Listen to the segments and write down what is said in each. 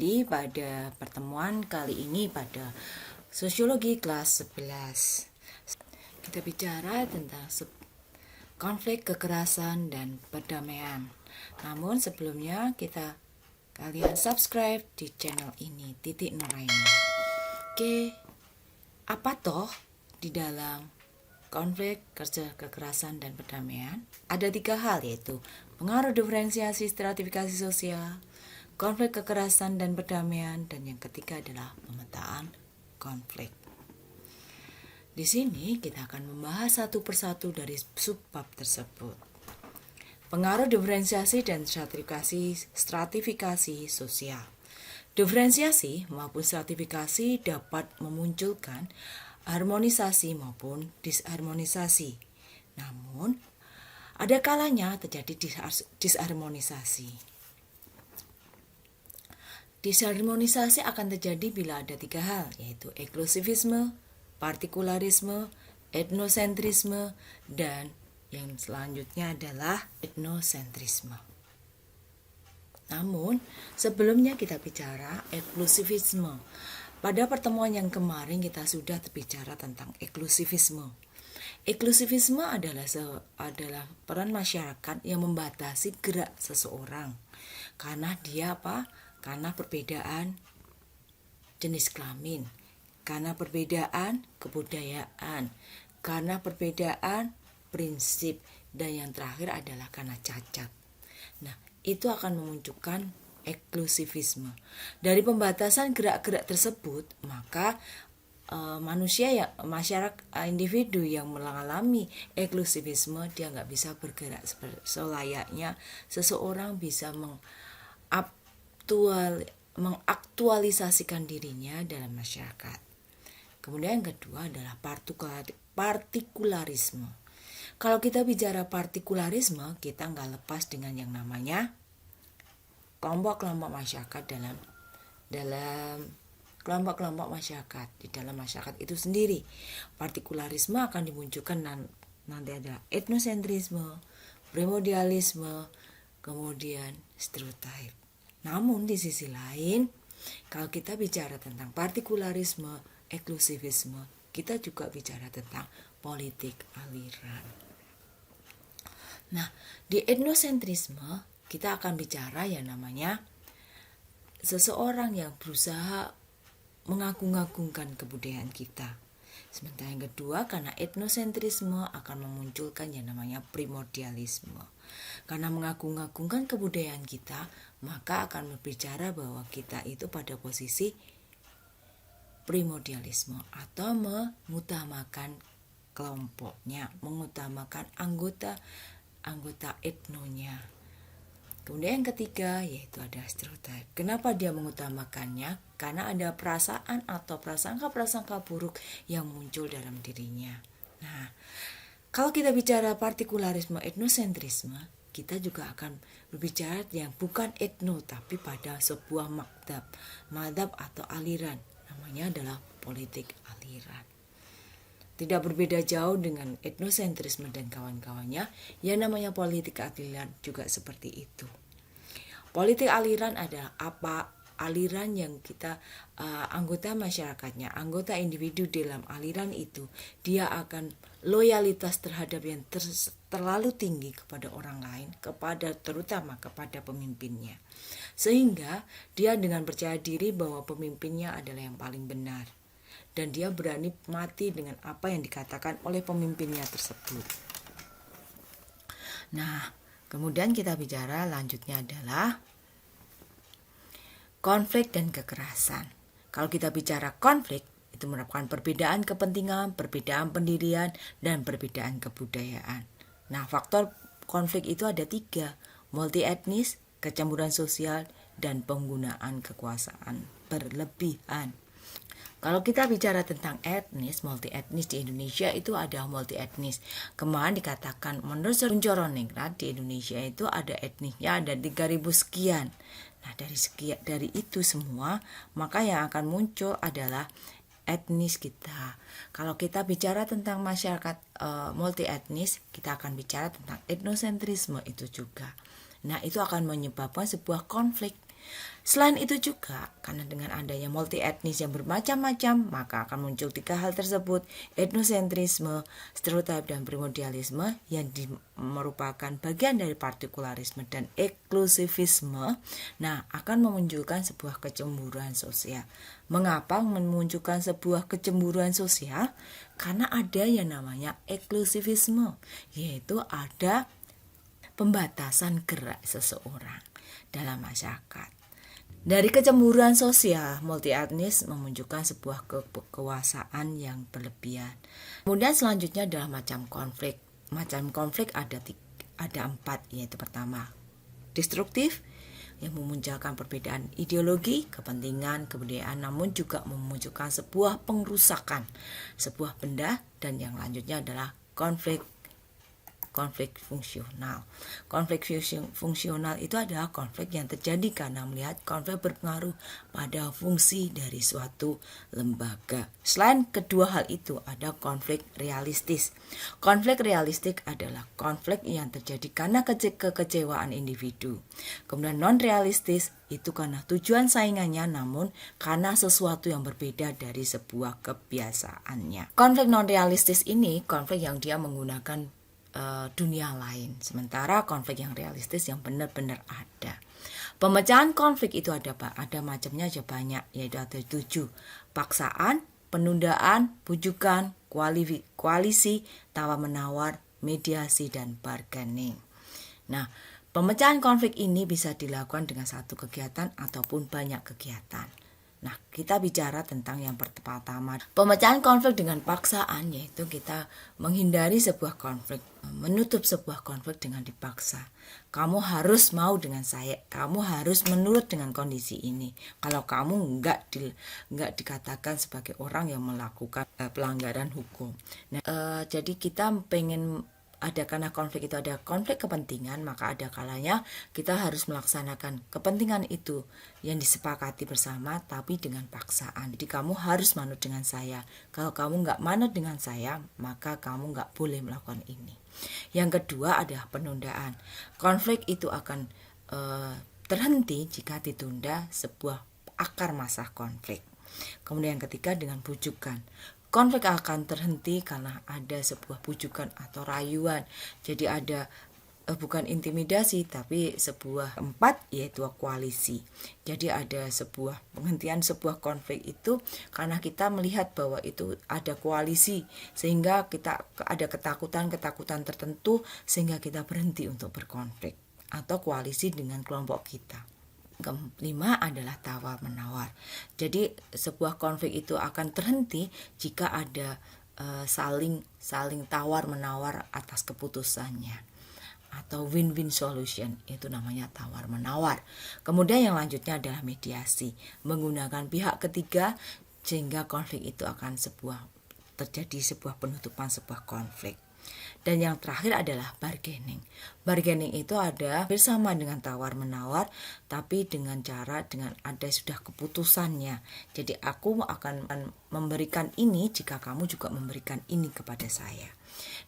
kembali pada pertemuan kali ini pada Sosiologi kelas 11. Kita bicara tentang konflik kekerasan dan perdamaian. Namun sebelumnya kalian subscribe di channel ini, Titik Nuraini. Oke, apa toh di dalam konflik kekerasan dan perdamaian? Ada 3 hal, yaitu pengaruh diferensiasi stratifikasi sosial, konflik kekerasan dan perdamaian, dan yang ketiga adalah pemetaan konflik. Di sini kita akan membahas satu persatu dari subbab tersebut. Pengaruh diferensiasi dan stratifikasi sosial. Diferensiasi maupun stratifikasi dapat memunculkan harmonisasi maupun disharmonisasi. Namun, ada kalanya terjadi disharmonisasi. Disharmonisasi akan terjadi bila ada 3 hal, yaitu eksklusivisme, partikularisme, etnosentrisme, dan yang selanjutnya adalah etnosentrisme. Namun, sebelumnya kita bicara eksklusivisme. Pada pertemuan yang kemarin kita sudah berbicara tentang eksklusivisme. Eksklusivisme adalah peran masyarakat yang membatasi gerak seseorang. Karena dia apa? Karena perbedaan jenis kelamin, karena perbedaan kebudayaan, karena perbedaan prinsip, dan yang terakhir adalah karena cacat. Nah, itu akan memunculkan eksklusivisme. Dari pembatasan gerak-gerak tersebut, maka masyarakat individu yang mengalami eksklusivisme, dia nggak bisa bergerak selayaknya seseorang bisa mengaktualisasikan dirinya dalam masyarakat. Kemudian yang kedua adalah partikularisme. Kalau kita bicara partikularisme, kita nggak lepas dengan yang namanya kelompok-kelompok masyarakat dalam kelompok-kelompok masyarakat di dalam masyarakat itu sendiri. Partikularisme akan dimunculkan nanti ada etnosentrisme, primordialisme, kemudian stereotip. Namun di sisi lain, kalau kita bicara tentang partikularisme, eksklusivisme, kita juga bicara tentang politik aliran. Nah, di etnosentrisme kita akan bicara yang namanya seseorang yang berusaha mengagung-agungkan kebudayaan kita. Sementara yang kedua, karena etnosentrisme akan memunculkan yang namanya primordialisme. Karena mengagung-agungkan kebudayaan kita, maka akan berbicara bahwa kita itu pada posisi primordialisme atau mengutamakan kelompoknya, mengutamakan anggota etnonya. Kemudian yang ketiga yaitu ada stereotip. Kenapa dia mengutamakannya? Karena ada perasaan atau prasangka-prasangka buruk yang muncul dalam dirinya. Nah, kalau kita bicara partikularisme, etnosentrisme, kita juga akan berbicara yang bukan etno tapi pada sebuah madhab atau aliran. Namanya adalah politik aliran. Tidak berbeda jauh dengan etnosentrisme dan kawan-kawannya, yang namanya politik aliran juga seperti itu. Politik aliran adalah apa? Aliran yang kita anggota masyarakatnya, anggota individu dalam aliran itu, dia akan loyalitas terhadap yang terlalu tinggi kepada orang lain, terutama kepada pemimpinnya. Sehingga dia dengan percaya diri bahwa pemimpinnya adalah yang paling benar. Dan dia berani mati dengan apa yang dikatakan oleh pemimpinnya tersebut. Nah, kemudian kita bicara lanjutnya adalah konflik dan kekerasan. Kalau kita bicara konflik, itu merupakan perbedaan kepentingan, perbedaan pendirian, dan perbedaan kebudayaan. Nah, faktor konflik itu ada 3, multi etnis, kecemburuan sosial, dan penggunaan kekuasaan berlebihan. Kalau kita bicara tentang etnis, multi etnis di Indonesia itu ada multi etnis. Kemarin dikatakan menurut Uncoroningrat di Indonesia itu ada etnisnya ada 3.000 sekian. Nah, dari itu semua, maka yang akan muncul adalah etnis kita. Kalau kita bicara tentang masyarakat multi etnis, kita akan bicara tentang etnosentrisme itu juga. Nah, itu akan menyebabkan sebuah konflik. Selain itu juga, karena dengan adanya multi etnis yang bermacam-macam, maka akan muncul 3 hal tersebut, etnosentrisme, stereotip, dan primordialisme yang merupakan bagian dari partikularisme dan eksklusivisme. Nah, akan memunculkan sebuah kecemburuan sosial. Mengapa memunculkan sebuah kecemburuan sosial? Karena ada yang namanya eksklusivisme, yaitu ada pembatasan gerak seseorang dalam masyarakat. Dari kecemburuan sosial, multi etnis memunculkan sebuah kekuasaan yang berlebihan. Kemudian selanjutnya adalah macam konflik. Macam konflik ada 4, yaitu pertama, destruktif, yang memunculkan perbedaan ideologi, kepentingan, kebudayaan, namun juga memunculkan sebuah pengrusakan sebuah benda. Dan yang lanjutnya adalah konflik fungsional. Konflik fungsional itu adalah konflik yang terjadi karena melihat konflik berpengaruh pada fungsi dari suatu lembaga. Selain kedua hal itu, ada konflik realistis. Konflik realistik adalah konflik yang terjadi karena kekecewaan individu. Kemudian non-realistis itu karena tujuan saingannya, namun karena sesuatu yang berbeda dari sebuah kebiasaannya. Konflik non-realistis ini konflik yang dia menggunakan dunia lain, sementara konflik yang realistis yang benar-benar ada. Pemecahan konflik itu ada macamnya aja banyak, yaitu ada 7: paksaan, penundaan, bujukan, koalisi, tawar-menawar, mediasi, dan bargaining. Nah, pemecahan konflik ini bisa dilakukan dengan satu kegiatan ataupun banyak kegiatan. Nah, kita bicara tentang yang pertama, pemecahan konflik dengan paksaan, yaitu kita menghindari sebuah konflik, menutup sebuah konflik dengan dipaksa. Kamu harus mau dengan saya, kamu harus menurut dengan kondisi ini. Kalau kamu enggak dikatakan sebagai orang yang melakukan pelanggaran hukum. Nah, jadi kita pengen karena konflik itu ada konflik kepentingan, maka ada kalanya kita harus melaksanakan kepentingan itu yang disepakati bersama, tapi dengan paksaan. Jadi kamu harus manut dengan saya. Kalau kamu nggak manut dengan saya, maka kamu nggak boleh melakukan ini. Yang kedua adalah penundaan. Konflik itu akan terhenti jika ditunda sebuah akar masalah konflik. Kemudian yang ketiga dengan bujukan. Konflik akan terhenti karena ada sebuah bujukan atau rayuan. Jadi ada bukan intimidasi, tapi sebuah 4, yaitu koalisi. Jadi ada sebuah penghentian sebuah konflik itu karena kita melihat bahwa itu ada koalisi, sehingga kita ada ketakutan tertentu sehingga kita berhenti untuk berkonflik atau koalisi dengan kelompok kita. Kelima adalah tawar-menawar. Jadi sebuah konflik itu akan terhenti jika ada saling tawar-menawar atas keputusannya, atau win-win solution, itu namanya tawar-menawar. Kemudian yang lanjutnya adalah mediasi, menggunakan pihak ketiga sehingga konflik itu akan terjadi sebuah penutupan sebuah konflik. Dan yang terakhir adalah bargaining. Bargaining itu ada bersama dengan tawar-menawar, tapi dengan ada sudah keputusannya. Jadi aku akan memberikan ini jika kamu juga memberikan ini kepada saya.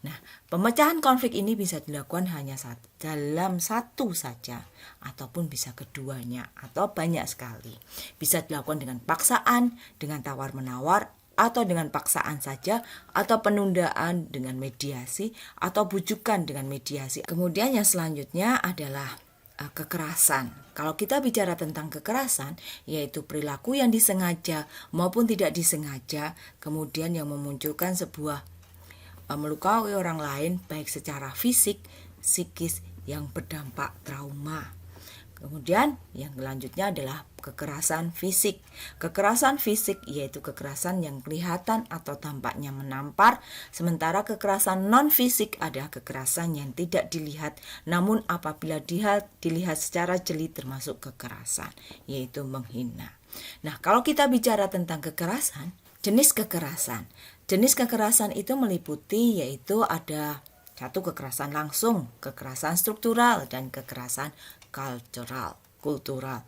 Nah, pemecahan konflik ini bisa dilakukan hanya dalam satu saja, ataupun bisa keduanya, atau banyak sekali. Bisa dilakukan dengan paksaan, dengan tawar-menawar, atau dengan paksaan saja, atau penundaan dengan mediasi, atau bujukan dengan mediasi. Kemudian yang selanjutnya adalah kekerasan. Kalau kita bicara tentang kekerasan, yaitu perilaku yang disengaja maupun tidak disengaja, kemudian yang memunculkan sebuah melukai orang lain, baik secara fisik, psikis, yang berdampak trauma. Kemudian yang selanjutnya adalah kekerasan fisik. Kekerasan fisik yaitu kekerasan yang kelihatan atau tampaknya menampar, sementara kekerasan non-fisik adalah kekerasan yang tidak dilihat, namun apabila dilihat secara jeli termasuk kekerasan, yaitu menghina. Nah, kalau kita bicara tentang kekerasan, jenis kekerasan itu meliputi yaitu ada satu, kekerasan langsung, kekerasan struktural, dan kekerasan kultural.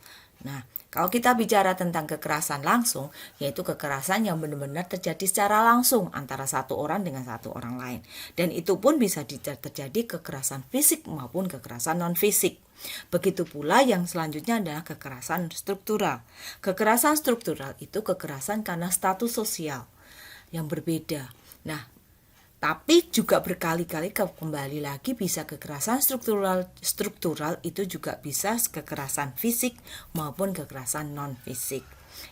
Nah, kalau kita bicara tentang kekerasan langsung, yaitu kekerasan yang benar-benar terjadi secara langsung antara satu orang dengan satu orang lain. Dan itu pun bisa terjadi kekerasan fisik maupun kekerasan non-fisik. Begitu pula yang selanjutnya adalah kekerasan struktural. Kekerasan struktural itu kekerasan karena status sosial yang berbeda. Nah, tapi juga berkali-kali kembali lagi bisa kekerasan struktural itu juga bisa kekerasan fisik maupun kekerasan non fisik.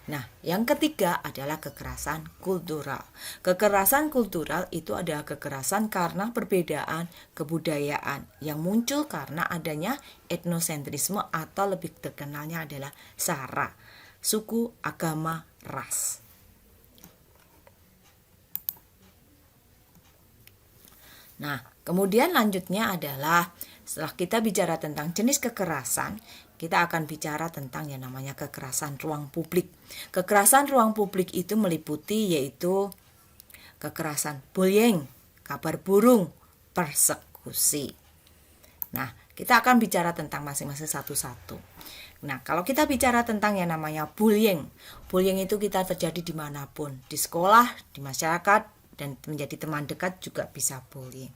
Nah, yang ketiga adalah kekerasan kultural. Kekerasan kultural itu adalah kekerasan karena perbedaan kebudayaan yang muncul karena adanya etnosentrisme atau lebih terkenalnya adalah SARA, suku, agama, ras. Nah, kemudian lanjutnya adalah setelah kita bicara tentang jenis kekerasan, kita akan bicara tentang yang namanya kekerasan ruang publik. Kekerasan ruang publik itu meliputi yaitu kekerasan bullying, kabar burung, persekusi. Nah, kita akan bicara tentang masing-masing satu-satu. Nah, kalau kita bicara tentang yang namanya bullying itu kita terjadi dimanapun, di sekolah, di masyarakat, dan menjadi teman dekat juga bisa bullying.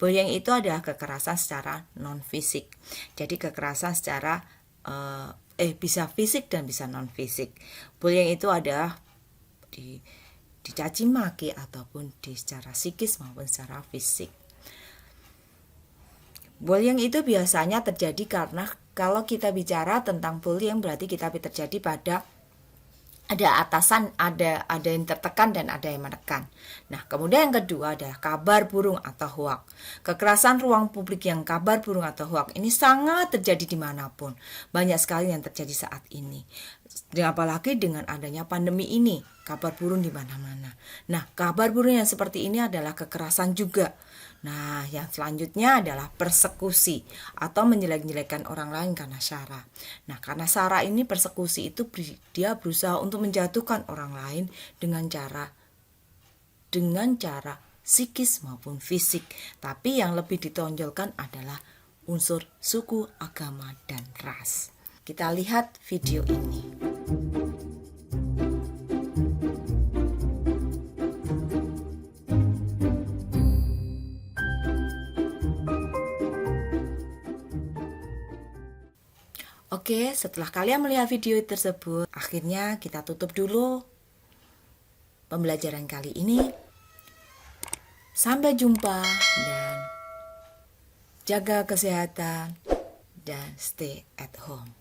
Bullying itu adalah kekerasan secara non fisik. Jadi kekerasan secara bisa fisik dan bisa non fisik. Bullying itu adalah dicaci maki ataupun secara psikis maupun secara fisik. Bullying itu biasanya terjadi karena kalau kita bicara tentang bullying berarti kita terjadi pada ada atasan, ada yang tertekan dan ada yang menekan. Nah, kemudian yang kedua adalah kabar burung atau hoak. Kekerasan ruang publik yang kabar burung atau hoak ini sangat terjadi dimanapun. Banyak sekali yang terjadi saat ini. Apalagi dengan adanya pandemi ini, kabar burung di mana-mana. Nah, kabar burung yang seperti ini adalah kekerasan juga. Nah, yang selanjutnya adalah persekusi atau menjelek-jelekan orang lain karena SARA. Nah, karena SARA ini persekusi itu dia berusaha untuk menjatuhkan orang lain dengan cara psikis maupun fisik. Tapi yang lebih ditonjolkan adalah unsur suku, agama, dan ras. Kita lihat video ini. Oke, setelah kalian melihat video tersebut, akhirnya kita tutup dulu pembelajaran kali ini. Sampai jumpa dan jaga kesehatan dan stay at home.